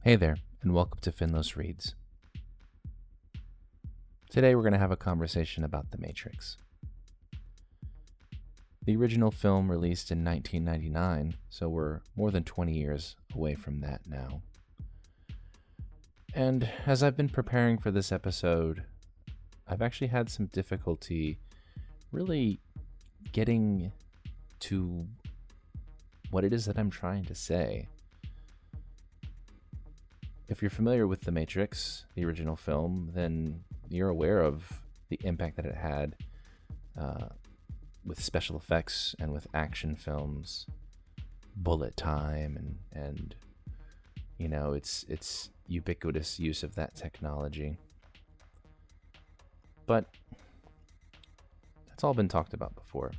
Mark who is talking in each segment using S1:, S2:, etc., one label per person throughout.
S1: Hey there, and welcome to Finlos Reads. Today we're going to have a conversation about The Matrix. The original film released in 1999, so we're more than 20 years away from that now. And as I've been preparing for this episode, I've actually had some difficulty really getting to what it is that I'm trying to say. If you're familiar with The Matrix, the original film, then you're aware of the impact that it had with special effects and with action films, bullet time, and you know, its ubiquitous use of that technology. But that's all been talked about before.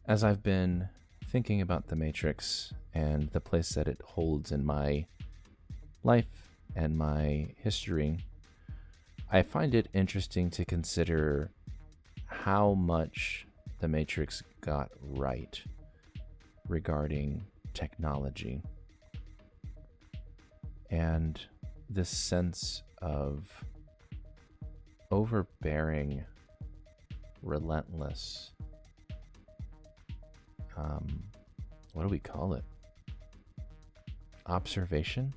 S1: As I've been thinking about The Matrix and the place that it holds in my life and my history, I find it interesting to consider how much The Matrix got right regarding technology and this sense of overbearing, relentless, what do we call it? Observation?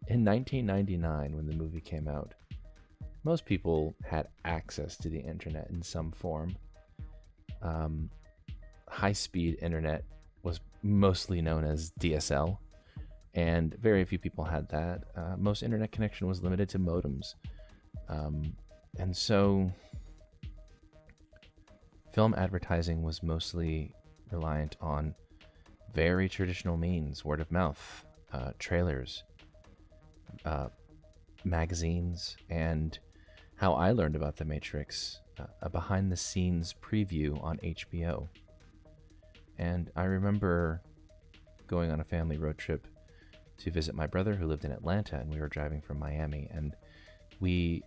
S1: In 1999, when the movie came out, most people had access to the internet in some form. High-speed internet was mostly known as DSL, and very few people had that. Most internet connection was limited to modems. And so film advertising was mostly reliant on very traditional means, word of mouth, trailers, magazines, and how I learned about The Matrix, a behind-the-scenes preview on HBO. And I remember going on a family road trip to visit my brother who lived in Atlanta, and we were driving from Miami, and we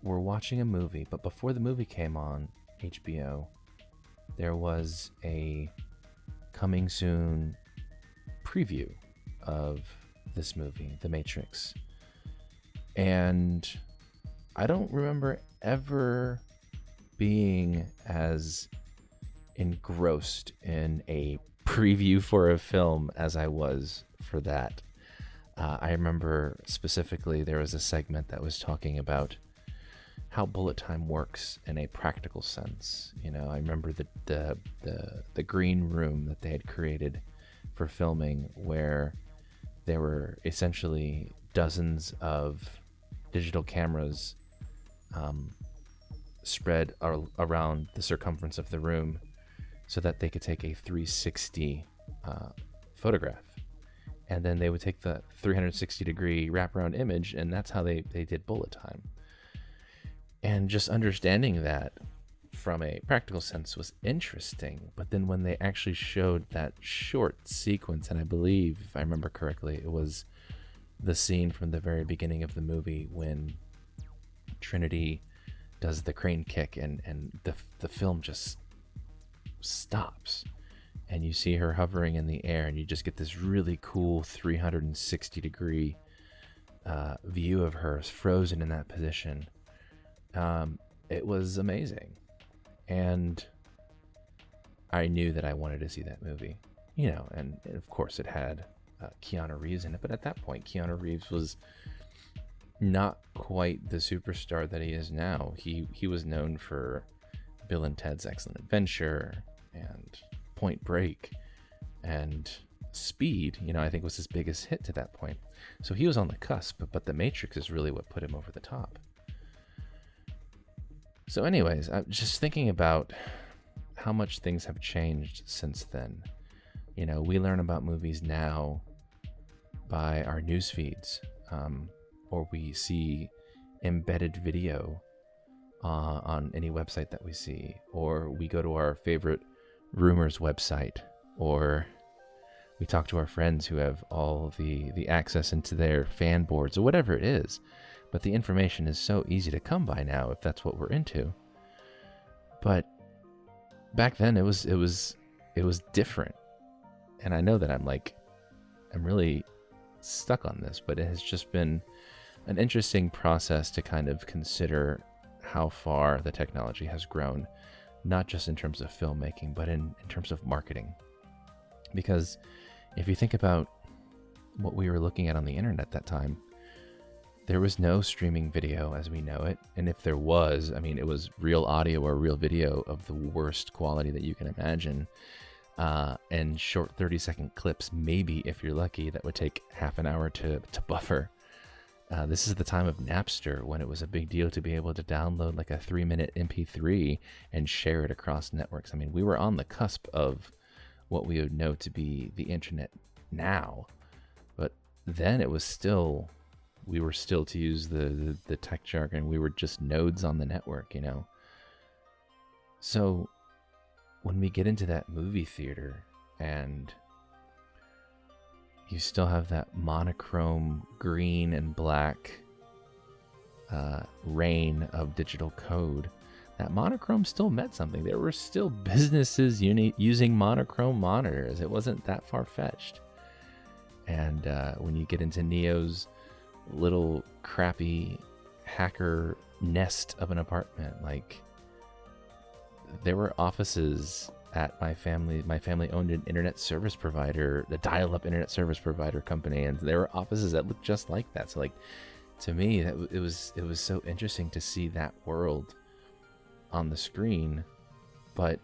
S1: were watching a movie, but before the movie came on HBO, there was a coming soon preview of this movie, The Matrix. And I don't remember ever being as engrossed in a preview for a film as I was for that. I remember specifically there was a segment that was talking about how bullet time works in a practical sense. You know, I remember the green room that they had created for filming, where there were essentially dozens of digital cameras spread around the circumference of the room so that they could take a 360 photograph. And then they would take the 360 degree wraparound image, and that's how they did bullet time. And just understanding that from a practical sense was interesting. But then when they actually showed that short sequence, and I believe, if I remember correctly, it was the scene from the very beginning of the movie when Trinity does the crane kick, and the film just stops. And you see her hovering in the air, and you just get this really cool 360 degree view of her frozen in that position. It was amazing, and I knew that I wanted to see that movie, you know, and of course it had Keanu Reeves in it, but at that point Keanu Reeves was not quite the superstar that he is now. He was known for Bill and Ted's Excellent Adventure and Point Break and Speed, you know, I think was his biggest hit to that point. So he was on the cusp, but The Matrix is really what put him over the top. So anyways, I'm just thinking about how much things have changed since then. You know, we learn about movies now by our news feeds, or we see embedded video on any website that we see, or we go to our favorite rumors website, or we talk to our friends who have all the access into their fan boards or whatever it is. But the information is so easy to come by now if that's what we're into. But back then it was it was different. And I know that I'm really stuck on this, but it has just been an interesting process to kind of consider how far the technology has grown, not just in terms of filmmaking, but in terms of marketing. Because if you think about what we were looking at on the internet at that time, there was no streaming video as we know it. And if there was, I mean, it was real audio or real video of the worst quality that you can imagine. And short 30-second clips, maybe if you're lucky, that would take half an hour to buffer. This is the time of Napster, when it was a big deal to be able to download like a 3-minute MP3 and share it across networks. I mean, we were on the cusp of what we would know to be the internet now. But then it was still, we were still, to use the tech jargon, we were just nodes on the network, you know? So when we get into that movie theater and you still have that monochrome green and black rain of digital code, that monochrome still meant something. There were still businesses using monochrome monitors. It wasn't that far-fetched. And when you get into Neo's little crappy hacker nest of an apartment, like, there were offices at my family owned an internet service provider, the dial-up internet service provider company, and there were offices that looked just like that. So, like, to me, it was so interesting to see that world on the screen, but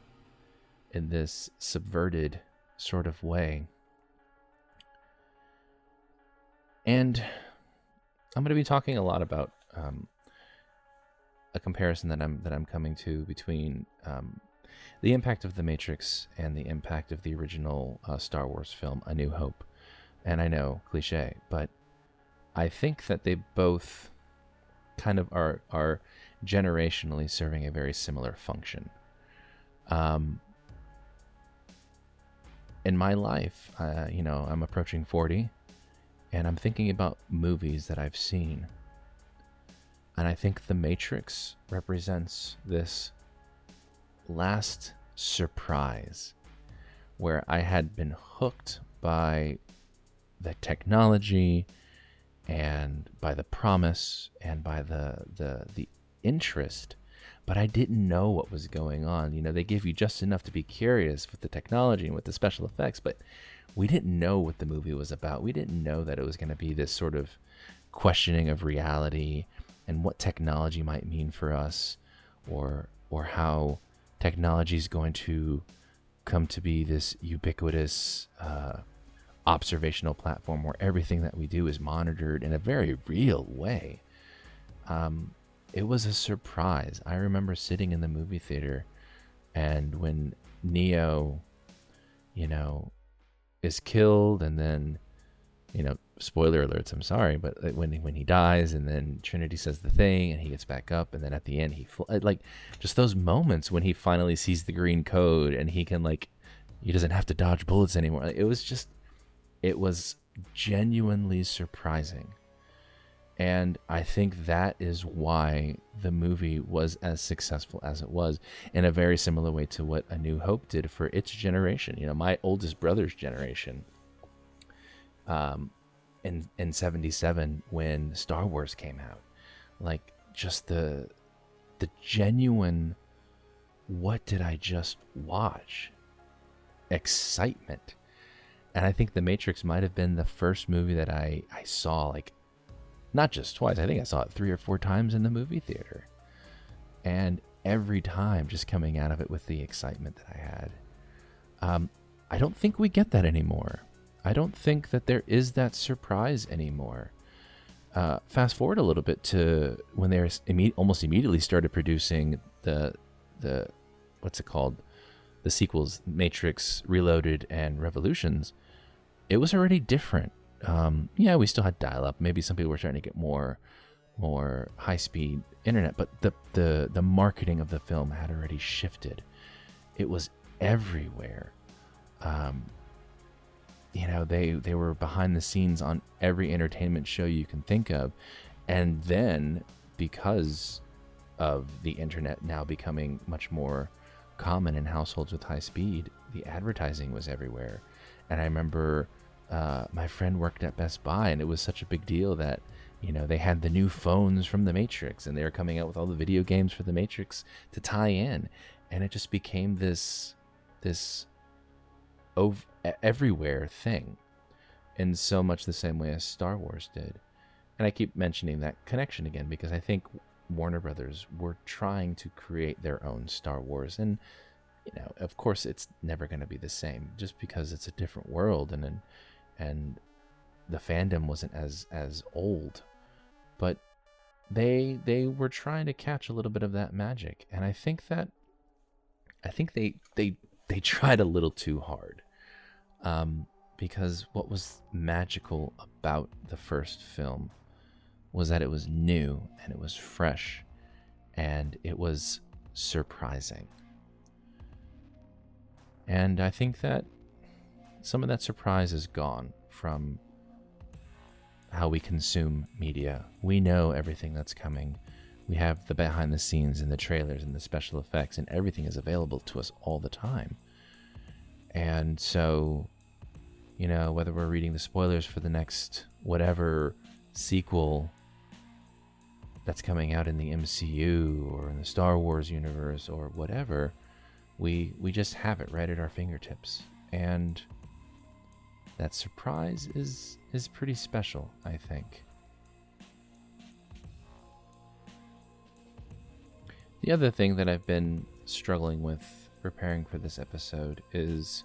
S1: in this subverted sort of way. And I'm going to be talking a lot about a comparison that I'm coming to between the impact of The Matrix and the impact of the original Star Wars film, A New Hope. And I know, cliche, but I think that they both kind of are generationally serving a very similar function. In my life, I'm approaching 40, and I'm thinking about movies that I've seen. And I think The Matrix represents this last surprise where I had been hooked by the technology and by the promise and by the interest, but I didn't know what was going on. You know, they gave you just enough to be curious with the technology and with the special effects, but we didn't know what the movie was about. We didn't know that it was going to be this sort of questioning of reality and what technology might mean for us, or how technology is going to come to be this ubiquitous observational platform where everything that we do is monitored in a very real way. It was a surprise. I remember sitting in the movie theater, and when Neo, is killed, and then, spoiler alerts, I'm sorry, but when he dies, and then Trinity says the thing, and he gets back up, and then at the end just those moments when he finally sees the green code, and he can, he doesn't have to dodge bullets anymore. It was genuinely surprising. And I think that is why the movie was as successful as it was, in a very similar way to what A New Hope did for its generation. My oldest brother's generation, in 77, when Star Wars came out, just the genuine, what did I just watch? Excitement. And I think The Matrix might have been the first movie that I saw, not just twice. I think I saw it 3 or 4 times in the movie theater. And every time just coming out of it with the excitement that I had. I don't think we get that anymore. I don't think that there is that surprise anymore. Fast forward a little bit to when they almost immediately started producing the what's it called? The sequels, Matrix Reloaded and Revolutions. It was already different. We still had dial-up. Maybe some people were trying to get more high-speed internet, but the marketing of the film had already shifted. It was everywhere. They were behind the scenes on every entertainment show you can think of, and then because of the internet now becoming much more common in households with high speed, the advertising was everywhere. And I remember my friend worked at Best Buy, and it was such a big deal that, you know, they had the new phones from the Matrix, and they were coming out with all the video games for the Matrix to tie in, and it just became this everywhere thing, in so much the same way as Star Wars did. And I keep mentioning that connection again because I think Warner Brothers were trying to create their own Star Wars, and you know, of course, it's never going to be the same, just because it's a different world, and the fandom wasn't as old, but they were trying to catch a little bit of that magic, and I think they tried a little too hard, because what was magical about the first film was that it was new and it was fresh and it was surprising. And I think that some of that surprise is gone from how we consume media. We know everything that's coming. We have the behind the scenes and the trailers and the special effects, and everything is available to us all the time. And so, you know, whether we're reading the spoilers for the next whatever sequel that's coming out in the MCU or in the Star Wars universe or whatever, we just have it right at our fingertips. And that surprise is pretty special, I think. The other thing that I've been struggling with preparing for this episode is,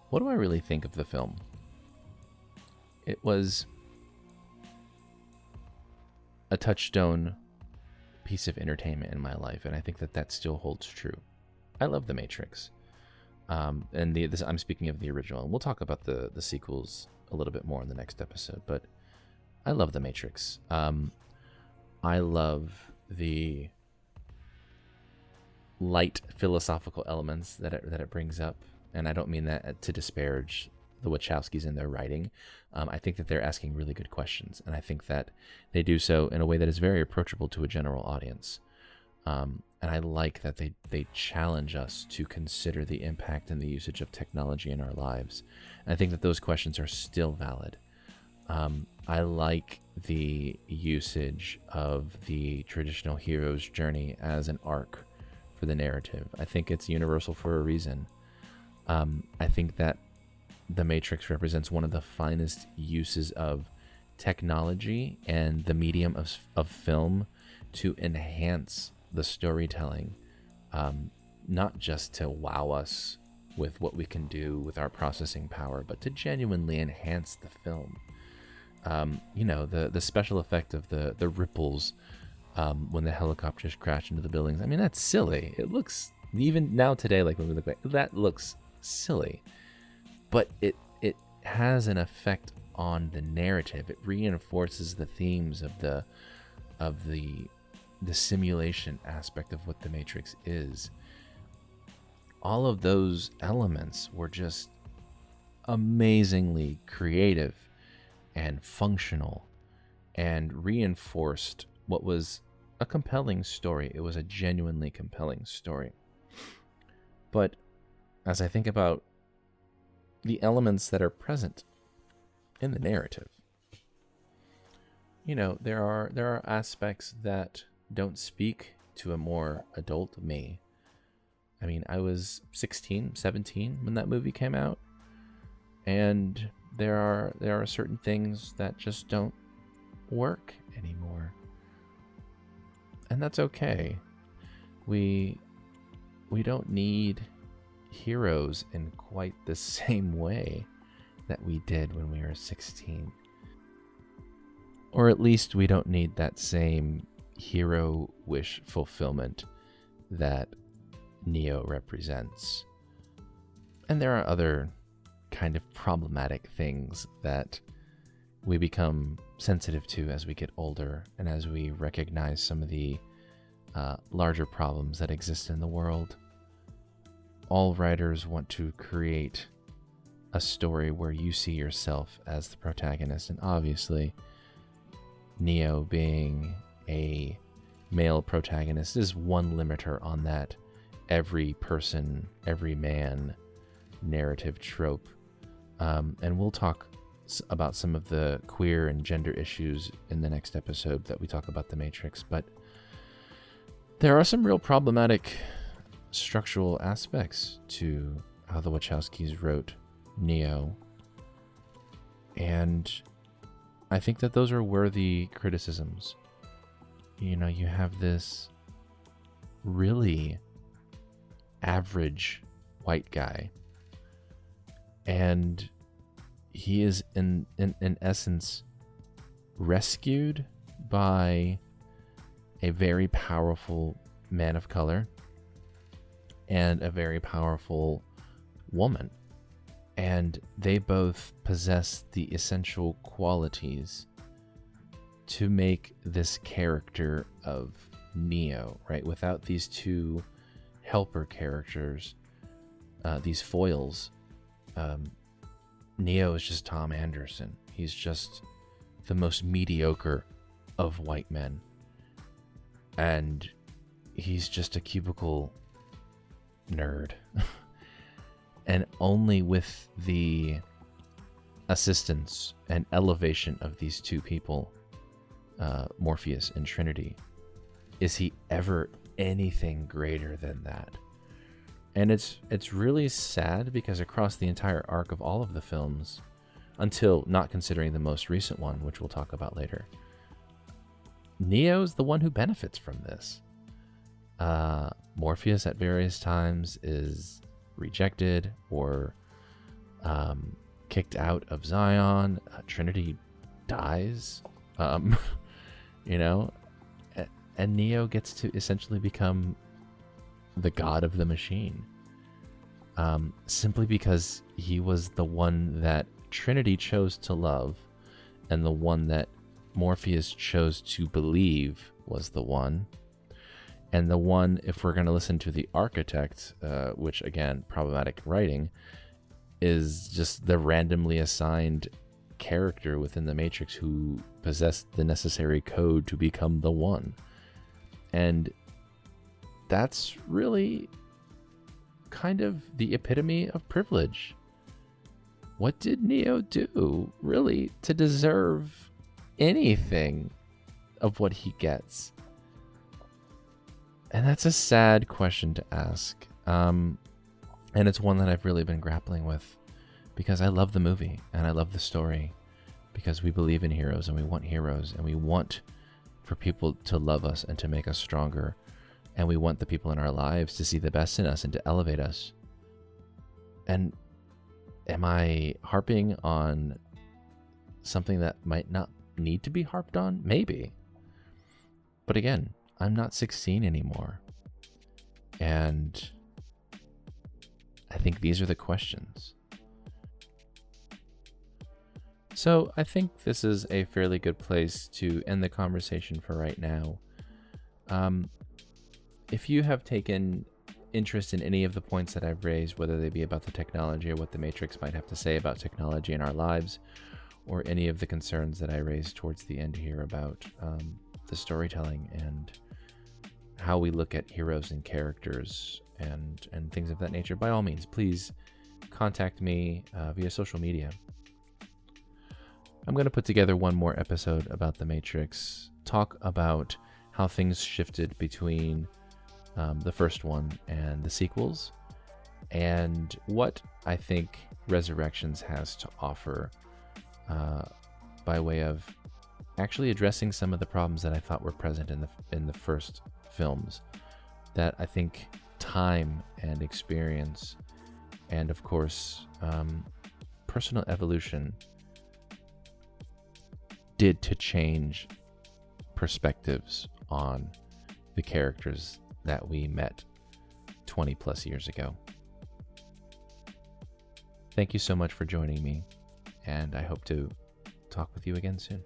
S1: what do I really think of the film? It was a touchstone piece of entertainment in my life, and I think that still holds true. I love The Matrix, and I'm speaking of the original, and we'll talk about the sequels a little bit more in the next episode, but I love The Matrix. I love the light philosophical elements that it brings up, and I don't mean that to disparage the Wachowskis in their writing. I think that they're asking really good questions, and I think that they do so in a way that is very approachable to a general audience. And I like that they challenge us to consider the impact and the usage of technology in our lives. And I think that those questions are still valid. I like the usage of the traditional hero's journey as an arc for the narrative. I think it's universal for a reason. I think that The Matrix represents one of the finest uses of technology and the medium of film to enhance the storytelling, not just to wow us with what we can do with our processing power, but to genuinely enhance the film. You know, the special effect of the ripples when the helicopters crash into the buildings. I mean, that's silly. It looks, even now today, like when we look back, that looks silly. But it has an effect on the narrative. It reinforces the themes of the simulation aspect of what the Matrix is. All of those elements were just amazingly creative and functional, and reinforced what was a compelling story. It was a genuinely compelling story. But as I think about the elements that are present in the narrative, you know, there are aspects that don't speak to a more adult me. I mean, I was 16, 17 when that movie came out, and there are certain things that just don't work anymore. And that's okay. We don't need heroes in quite the same way that we did when we were 16. Or at least we don't need that same hero wish fulfillment that Neo represents. And there are other kind of problematic things that we become sensitive to as we get older, and as we recognize some of the larger problems that exist in the world. All writers want to create a story where you see yourself as the protagonist, and obviously Neo being a male protagonist is one limiter on that, every person, every man narrative trope. And we'll talk about some of the queer and gender issues in the next episode that we talk about The Matrix. But there are some real problematic structural aspects to how the Wachowskis wrote Neo. And I think that those are worthy criticisms. You know, you have this really average white guy, and he is in essence rescued by a very powerful man of color and a very powerful woman. And they both possess the essential qualities to make this character of Neo, right? Without these two helper characters, these foils, Neo is just Tom Anderson. He's just the most mediocre of white men. And he's just a cubicle nerd. And only with the assistance and elevation of these two people, Morpheus and Trinity, is he ever anything greater than that. And it's really sad because across the entire arc of all of the films, until not considering the most recent one, which we'll talk about later, Neo's the one who benefits from this. Morpheus at various times is rejected or kicked out of Zion. Trinity dies, you know, and Neo gets to essentially become the god of the machine, simply because he was the one that Trinity chose to love, and the one that Morpheus chose to believe was the one. And the one, if we're going to listen to the architect, which again, problematic writing, is just the randomly assigned character within the Matrix who possessed the necessary code to become the one. And that's really kind of the epitome of privilege. What did Neo do, really, to deserve anything of what he gets? And that's a sad question to ask. And it's one that I've really been grappling with because I love the movie and I love the story, because we believe in heroes and we want heroes and we want for people to love us and to make us stronger. And we want the people in our lives to see the best in us and to elevate us. And am I harping on something that might not need to be harped on? Maybe. But again, I'm not 16 anymore. And I think these are the questions. So I think this is a fairly good place to end the conversation for right now. If you have taken interest in any of the points that I've raised, whether they be about the technology or what the Matrix might have to say about technology in our lives, or any of the concerns that I raised towards the end here about the storytelling and how we look at heroes and characters and things of that nature, by all means, please contact me via social media. I'm going to put together one more episode about the Matrix, talk about how things shifted between the first one and the sequels, and what I think Resurrections has to offer by way of actually addressing some of the problems that I thought were present in the first films, that I think time and experience and of course personal evolution did to change perspectives on the characters that we met 20 plus years ago. Thank you so much for joining me, and I hope to talk with you again soon.